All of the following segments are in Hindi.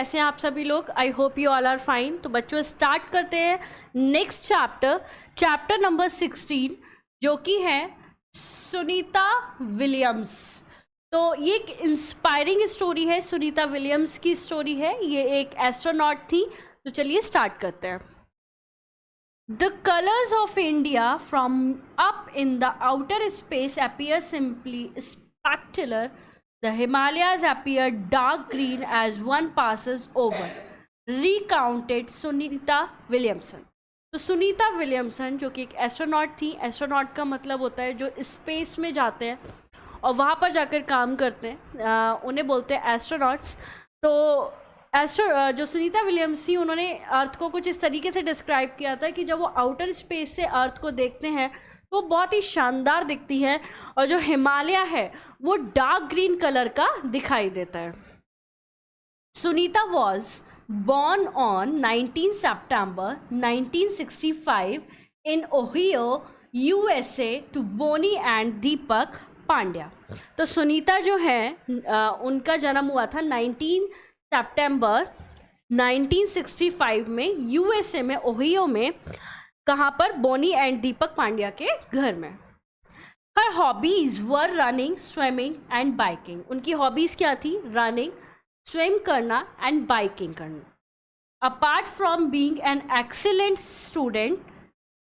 कैसे हैं आप सभी लोग? I hope you all are fine. तो बच्चों स्टार्ट करते हैं नेक्स्ट चैप्टर नंबर 16 जो कि है सुनीता विलियम्स। तो ये एक इंस्पायरिंग स्टोरी है, सुनीता विलियम्स की स्टोरी है। ये एक एस्ट्रोनॉट थी। तो चलिए स्टार्ट करते हैं। The colors of India from up in the outer space appear simply spectacular. The Himalayas appear dark green as one passes over. Recounted Sunita Williamson. तो सुनीता विलियमसन जो कि एक एस्ट्रोनॉट थी। एस्ट्रोनॉट का मतलब होता है जो स्पेस में जाते हैं और वहाँ पर जाकर काम करते हैं, उन्हें बोलते हैं एस्ट्रोनॉट्स। तो जो सुनीता विलियम्स थी उन्होंने अर्थ को कुछ इस तरीके से डिस्क्राइब किया था कि जब वो आउटर स्पेस से अर्थ को देखते हैं तो वो बहुत ही शानदार दिखती है और जो हिमालय है वो डार्क ग्रीन कलर का दिखाई देता है। Sunita was born on 19 September 1965 in Ohio, USA to Bonnie and Deepak Pandya. तो सुनीता जो है उनका जन्म हुआ था 19 सितंबर 1965 में यूएसए में ओहियो में। कहाँ पर? बोनी एंड दीपक पांड्या के घर में। हर hobbies were running, swimming and biking. उनकी हॉबीज क्या थी? रनिंग, स्विम करना एंड बाइकिंग करना। Apart from being an excellent student,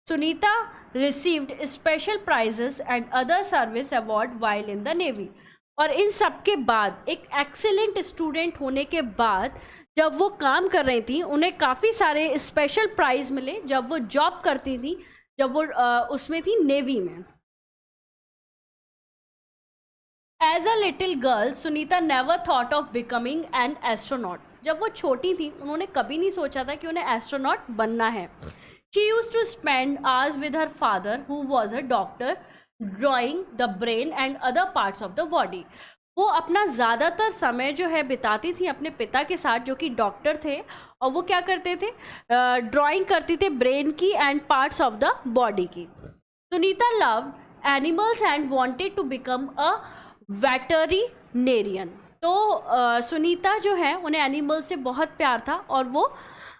Sunita received special prizes and other service award while in the navy. और इन सब के बाद, एक एक्सीलेंट स्टूडेंट होने के बाद, जब वो काम कर रही थी उन्हें काफ़ी सारे स्पेशल प्राइज मिले जब वो जॉब करती थी, जब वो उसमें थी नेवी में। As a little girl Sunita never thought of becoming an astronaut. जब वो छोटी थी उन्होंने कभी नहीं सोचा था कि उन्हें एस्ट्रोनॉट बनना है। She used to spend hours with her father who was a doctor, drawing the brain and other parts of the body. वो अपना ज़्यादातर समय जो है बिताती थी अपने पिता के साथ जो कि डॉक्टर थे, और वो क्या करते थे? ड्राइंग करती थी ब्रेन की and parts of the body की। Sunita loved animals and wanted to become a veterinarian. तो सुनीता जो है उन्हें एनिमल से बहुत प्यार था और वो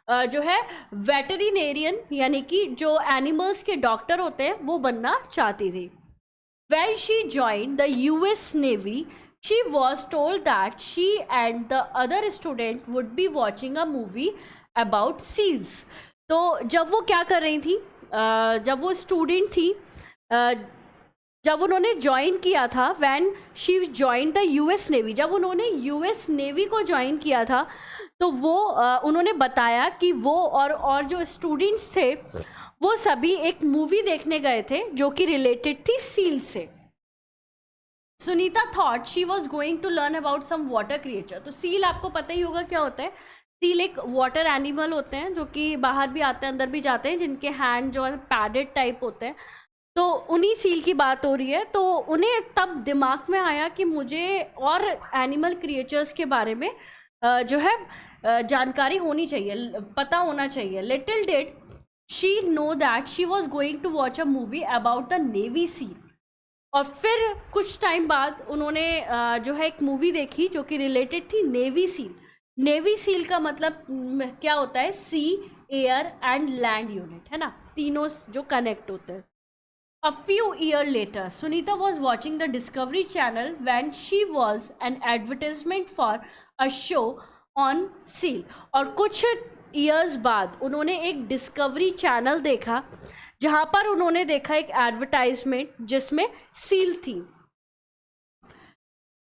जो है वेटरिनेरियन यानी कि जो एनिमल्स के डॉक्टर होते हैं वो बनना चाहती थी। When she joined the US Navy, she was told that she and the other student would be watching a movie about seals. तो जब वो क्या कर रही थी, जब वो स्टूडेंट थी, जब उन्होंने ज्वाइन किया था, when she joined the US Navy, जब उन्होंने US Navy को ज्वाइन किया था तो वो उन्होंने बताया कि वो और जो स्टूडेंट्स थे वो सभी एक मूवी देखने गए थे जो कि रिलेटेड थी सील से। Sunita thought she was going to learn about some water creature. तो सील आपको पता ही होगा क्या होता है। सील एक वाटर एनिमल होते हैं जो कि बाहर भी आते हैं अंदर भी जाते हैं, जिनके हैंड जो है पैडेड टाइप होते हैं। तो उन्हीं सील की बात हो रही है। तो उन्हें तब दिमाग में आया कि मुझे और एनिमल क्रिएचर्स के बारे में जो है जानकारी होनी चाहिए, पता होना चाहिए। Little did she know that she was going to watch a movie about the Navy SEAL। और फिर कुछ टाइम बाद उन्होंने जो है एक मूवी देखी जो कि रिलेटेड थी नेवी सील। नेवी सील का मतलब क्या होता है? सी, एयर एंड लैंड यूनिट, है ना, तीनों जो कनेक्ट होते हैं। A few years later, Sunita was watching the Discovery Channel when she was an advertisement for a show on seal। और कुछ ईयर्स बाद उन्होंने एक डिस्कवरी चैनल देखा जहाँ पर उन्होंने देखा एक एडवर्टाइजमेंट जिसमें सील थी।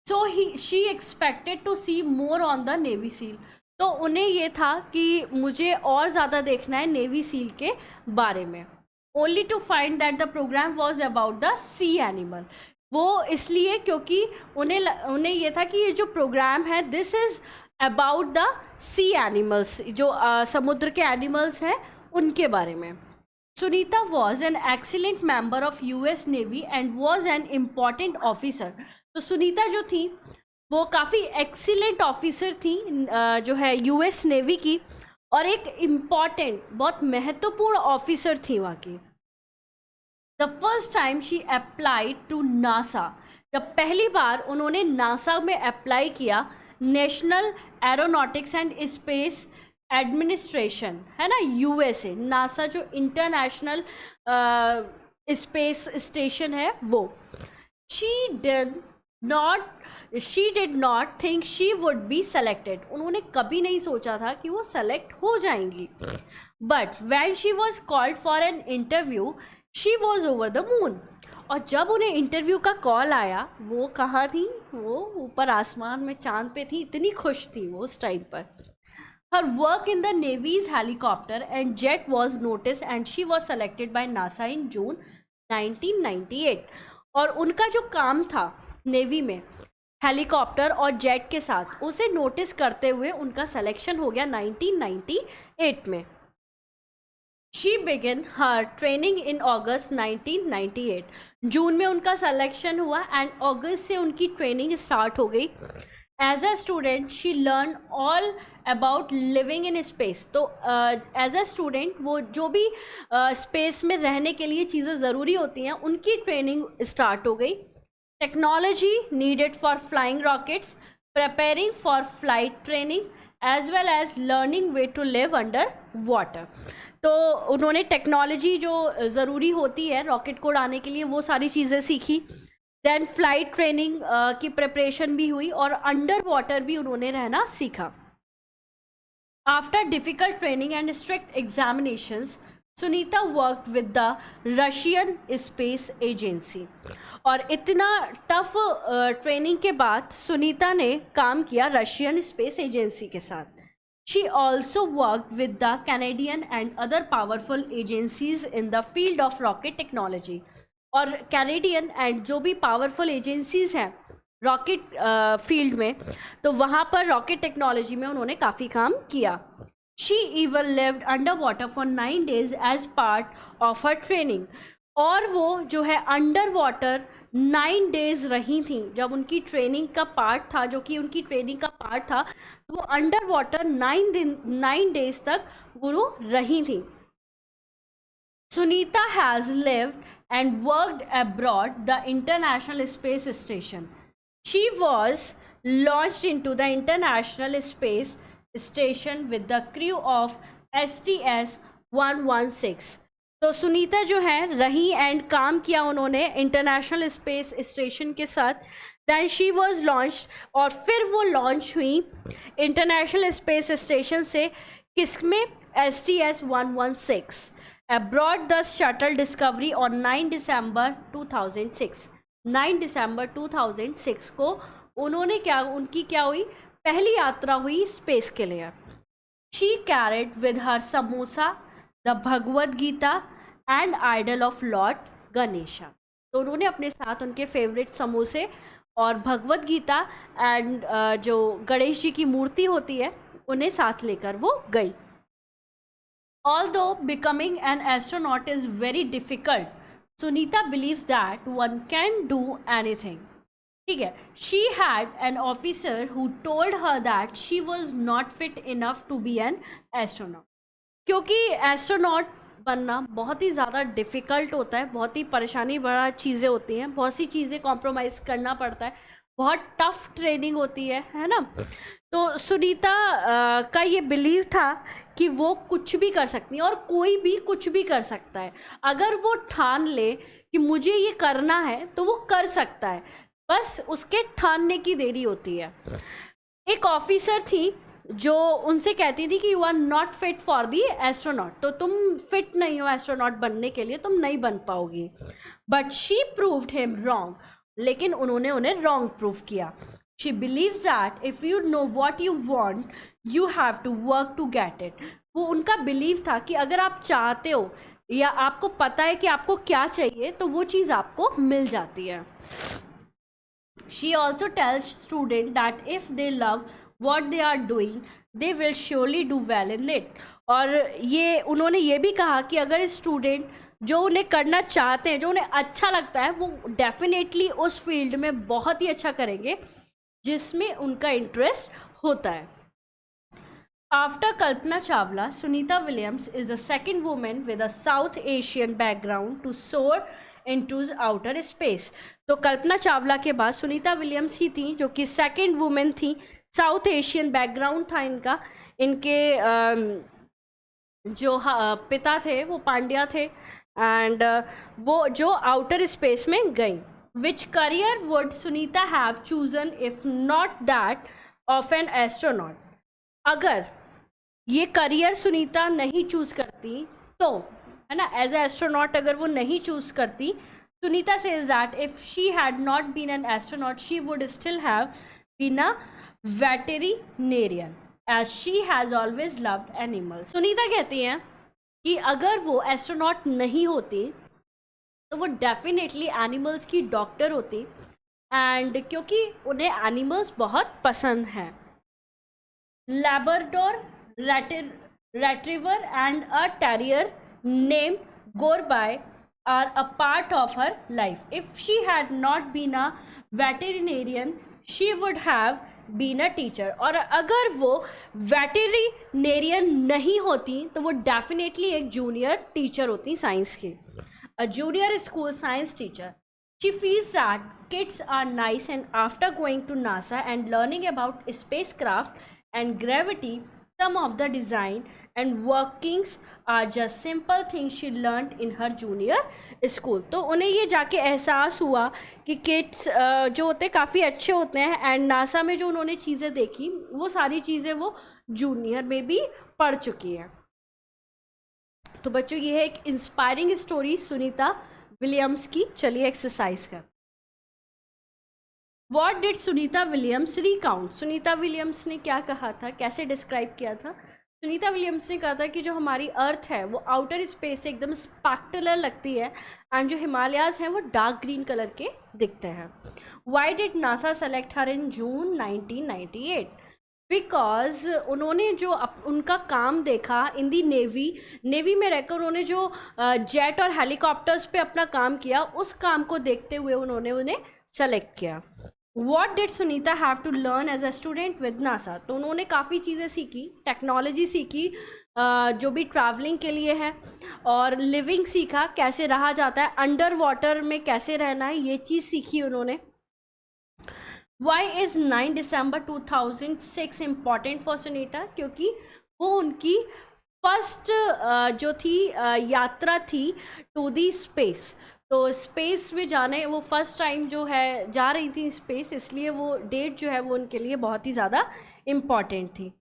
So she expected to see more on the navy seal. तो उन्हें ये था कि मुझे और ज़्यादा देखना है नेवी सील के बारे में। Only to find that the programme was about the sea animal. वो इसलिए क्योंकि उन्हें ये था कि ये जो प्रोग्राम है this is about the sea animals, जो समुद्र के एनिमल्स हैं उनके बारे में। Sunita was an excellent member of US navy and was an important officer. तो सुनीता जो थी वो काफ़ी एक्सीलेंट ऑफिसर थी जो है यूएस नेवी की, और एक इम्पॉर्टेंट, बहुत महत्वपूर्ण ऑफिसर थी वहाँ की। The first time she applied to NASA. जब पहली बार उन्होंने नासा में अप्लाई किया, national aeronautics and space administration है ना, यूएसए, नासा जो इंटरनेशनल स्पेस स्टेशन है वो। She did not think she would be selected, उन्होंने कभी नहीं सोचा था कि वो सेलेक्ट हो जाएंगी। But when she was called for an interview she was over the moon, और जब उन्हें इंटरव्यू का कॉल आया वो कहाँ थी, वो ऊपर आसमान में चांद पे थी, इतनी खुश थी वो उस टाइम पर। Her work in the Navy's helicopter and jet was noticed and she was selected by NASA in June 1998। और उनका जो काम था नेवी में हेलीकॉप्टर और जेट के साथ, उसे नोटिस करते हुए उनका सिलेक्शन हो गया 1998 में। She began her training in August 1998। जून में उनका सिलेक्शन हुआ एंड अगस्त से उनकी ट्रेनिंग स्टार्ट हो गई। As a student she learn all about living in space, तो एज अ स्टूडेंट वो जो भी स्पेस में रहने के लिए चीज़ें ज़रूरी होती हैं उनकी ट्रेनिंग स्टार्ट हो गई। Technology needed for flying rockets, preparing for flight training as well as learning way to live under water. तो उन्होंने टेक्नोलॉजी जो ज़रूरी होती है रॉकेट को उड़ाने के लिए वो सारी चीज़ें सीखी। देन फ्लाइट ट्रेनिंग की प्रिपरेशन भी हुई और अंडर वाटर भी उन्होंने रहना सीखा। After difficult training and strict examinations Sunita work with the Russian space agency, और इतना टफ ट्रेनिंग के बाद सुनीता ने काम किया रशियन स्पेस एजेंसी के साथ। She also work with the Canadian and other powerful agencies in the field of rocket technology, और कैनेडियन एंड जो भी पावरफुल एजेंसीज हैं रॉकेट फील्ड में, तो वहाँ पर रॉकेट टेक्नोलॉजी में उन्होंने काफ़ी काम किया। She even lived under water for 9 days as part of her training, और वो जो है अंडर वाटर 9 days रही थी जब उनकी ट्रेनिंग का पार्ट था, जो कि उनकी ट्रेनिंग का पार्ट था, तो वो अंडर वाटर 9 days तक वो रही थी। Sunita has lived and worked abroad the International Space Station. She was launched into the International Space Station with the crew of STS-116। तो सुनीता जो है रही एंड काम किया उन्होंने इंटरनेशनल स्पेस स्टेशन के साथ। दैन शी वॉज लॉन्च्ड, और फिर वो लॉन्च हुई इंटरनेशनल स्पेस स्टेशन से, किसमें, STS-116 abroad the shuttle discovery on 9 December 2006। 9 December 2006 को उन्होंने उनकी क्या हुई, पहली यात्रा हुई स्पेस के लिए। She carried with her samosa, the Bhagavad Gita and idol of Lord Ganesha। तो उन्होंने अपने साथ उनके फेवरेट समोसे और भगवद गीता एंड जो गणेश जी की मूर्ति होती है उन्हें साथ लेकर वो गई। Although becoming an astronaut is very difficult, Sunita believes that one can do anything। ठीक है, she had an officer who told her that she was not fit enough to be an astronaut। क्योंकि एस्ट्रोनॉट बनना बहुत ही ज़्यादा डिफ़िकल्ट होता है, बहुत ही परेशानी भरा चीज़ें होती हैं, बहुत सी चीज़ें कॉम्प्रोमाइज़ करना पड़ता है, बहुत टफ ट्रेनिंग होती है ना। तो सुनीता का ये बिलीव था कि वो कुछ भी कर सकती है और कोई भी कुछ भी कर सकता है। अगर वो ठान ले कि मुझे ये करना है तो वो कर सकता है, बस उसके ठानने की देरी होती है। एक ऑफिसर थी जो उनसे कहती थी कि you are not fit for the astronaut, तो तुम फिट नहीं हो एस्ट्रोनॉट बनने के लिए, तुम नहीं बन पाओगी। But she proved him wrong, लेकिन उन्होंने उन्हें रॉन्ग प्रूव किया। She believes that if you know what you want you have to work to get it. वो उनका बिलीव था कि अगर आप चाहते हो या आपको पता है कि आपको क्या चाहिए तो वो चीज़ आपको मिल जाती है। She also tells student that if they love what they are doing they will surely do well in it. और ये उन्होंने ये भी कहा कि अगर स्टूडेंट जो उन्हें करना चाहते हैं, जो उन्हें अच्छा लगता है, वो डेफिनेटली उस फील्ड में बहुत ही अच्छा करेंगे जिसमें उनका इंटरेस्ट होता है। After Kalpana Chawla, Sunita Williams is the second women with a South Asian background to soar into outer space. तो कल्पना चावला के बाद सुनीता विलियम्स ही थी जो कि सेकेंड वुमेन थी साउथ एशियन बैकग्राउंड था इनका, इनके जो पिता थे वो पांड्या थे, एंड वो जो आउटर स्पेस में गई. Which career would Sunita have chosen if not that of an astronaut? अगर ये करियर सुनीता नहीं चूज करती तो, है ना, एज ए एस्ट्रोनॉट अगर वो नहीं चूज करती, Sunita says that if she had not been an astronaut she would still have been a veterinarian as she has always loved animals. Sunita कहती हैं कि अगर वो एस्ट्रोनॉट नहीं होती तो वो डेफिनेटली एनिमल्स की डॉक्टर होती, एंड क्योंकि उन्हें एनिमल्स बहुत पसंद हैं. Labrador retriever and a terrier named Gorby are a part of her life. If she had not been a veterinarian, she would have been a teacher. और अगर वो वेटेरिनेरियन नहीं होती तो वो डेफिनेटली एक जूनियर टीचर होती साइंस की, a junior school science teacher. She feels that kids are nice, and after going to NASA and learning about spacecraft and gravity, some of the design and workings are just simple things she learned in her junior school. तो उन्हें ये जाके एहसास हुआ कि किड्स जो होते काफ़ी अच्छे होते हैं, एंड नासा में जो उन्होंने चीज़ें देखी वो सारी चीज़ें वो जूनियर में भी पढ़ चुकी हैं. तो बच्चों ये है एक इंस्पायरिंग स्टोरी सुनीता विलियम्स की. चलिए एक्सरसाइज कर. What did Sunita Williams recount? Sunita Williams ने क्या कहा था, कैसे डिस्क्राइब किया था? सुनीता विलियम्स ने कहा था कि जो हमारी अर्थ है वो आउटर स्पेस से एकदम स्पेक्टुलर लगती है, एंड जो हिमालयाज हैं वो डार्क ग्रीन कलर के दिखते हैं. Why did NASA select her in June 1998? Because उन्होंने जो उनका काम देखा इन दी नेवी में रहकर उन्होंने जो जेट और हेलीकॉप्टर्स पे अपना काम किया, उस काम को देखते हुए उन्होंने उन्हें सेलेक्ट किया. What did Sunita have to learn as a student with NASA? तो उन्होंने काफ़ी चीज़ें सीखी, टेक्नोलॉजी सीखी जो भी ट्रैवलिंग के लिए है, और लिविंग सीखा, कैसे रहा जाता है अंडर वाटर में, कैसे रहना है, ये चीज़ सीखी उन्होंने. Why is 9 December 2006 important for Sunita? क्योंकि वो उनकी फर्स्ट जो थी यात्रा थी टू दी स्पेस. तो स्पेस में जाने वो फर्स्ट टाइम जो है जा रही थी स्पेस, इसलिए वो डेट जो है वो उनके लिए बहुत ही ज़्यादा इम्पॉर्टेंट थी.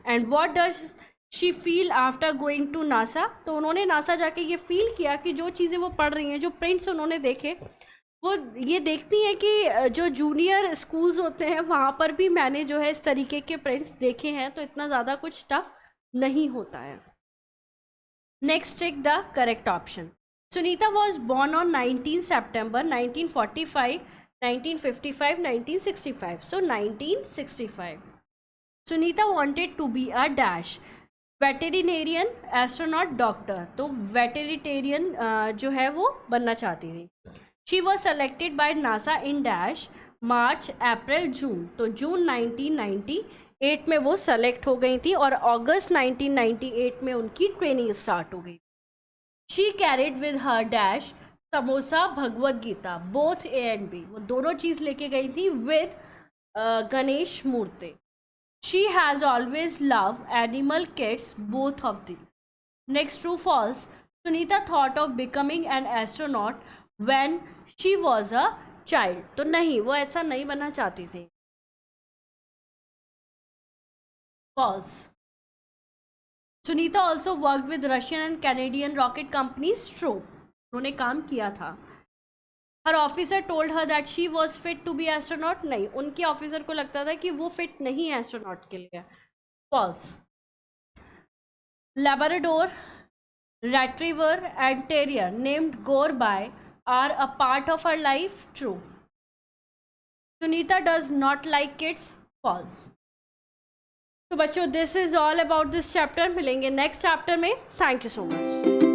And what does she feel after going to NASA? तो उन्होंने नासा जाके ये फील किया कि जो चीज़ें वो पढ़ रही हैं, जो प्रिंट्स उन्होंने देखे, वो ये देखती हैं कि जो जूनियर स्कूल्स होते हैं वहाँ पर भी मैंने जो है इस तरीके के प्रिंट्स देखे हैं, तो इतना ज़्यादा कुछ टफ नहीं होता है. Next take the correct option. Sunita was born on 19 September 1945, 1955, 1965. So 1965. Sunita wanted to be a dash. Veterinarian, astronaut, doctor. तो veterinarian जो है वो बनना चाहती थी. She was selected by NASA in dash March, April, June. तो जून 1998 में वो सेलेक्ट हो गई थी, और अगस्त 1998 में उनकी ट्रेनिंग स्टार्ट हो गई. She carried with her dash samosa, Bhagavad Gita, both A and B. वो दोनों चीज़ लेके गई थी with Ganesh Murthy. She has always loved animal kits, both of these. Next, true false. Sunita thought of becoming an astronaut when she was a child. तो नहीं, वो ऐसा नहीं बनना चाहती थी. False. Sunita also worked with Russian and Canadian rocket companies. True. उन्होंने काम किया था. Her officer told her that she was fit to be astronaut. नहीं, उनके ऑफिसर को लगता था कि वो फिट नहीं है एस्ट्रोनॉट के लिए. False. Labrador, Retriever and Terrier named Gorby are a part of her life. True. Sunita does not like kids. False. तो बच्चों this is all about this chapter. मिलेंगे नेक्स्ट चैप्टर में. Thank you so much.